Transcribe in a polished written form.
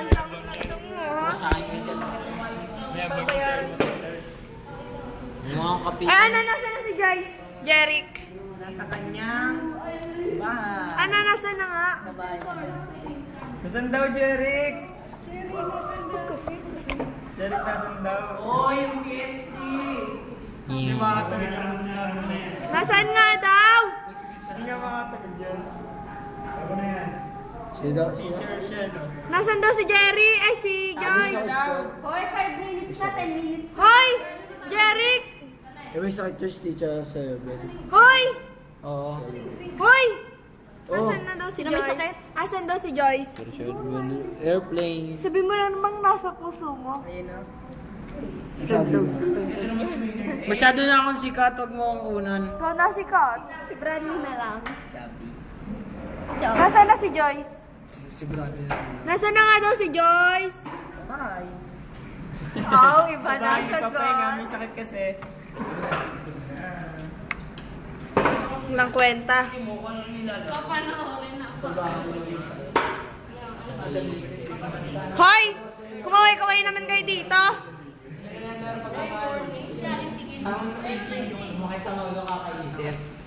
Ang mo. Masahin ka siya. Mga kapi. Ay, ano, nasa na si Joyce? Jeric. Nasa kanyang bahay. Ano, nasa na nga? Sa bahay niya. Nasaan daw, Jeric? Jeric, nasaan daw? Oh, yung PSP! Hindi makatagin naman sinabi na yan. Nasaan nga daw? Hindi nga makatagin yan. Ako na yan. Teacher siya, no? Nasaan daw si Jerry? Ay, si Joyce. Hoy, 5 minutes na, 10 minutes. Hoy! Jeric! May sakit yung teacher sa level. Hoy! Oo. Hoy! Oh. Nasaan na daw si Sino may Joyce? sakit? Asan daw si Joyce? Airplane. Sabi mo na namang nasa puso mo. Tugtog. Masyado na akong sikat, wag mo akong unan. Ikaw na si Kat. Si Bradley na lang. Nasaan na si Joyce? Si Brother. Nasaan na nga daw si Joyce? Sa bahay. Oh, iba na Sabay, papahinga, may sagot. sakit kasi. Walang kwenta. Hoy! Kumaway-kaway naman kayo dito. Ang isip yung makita mo kakaisip.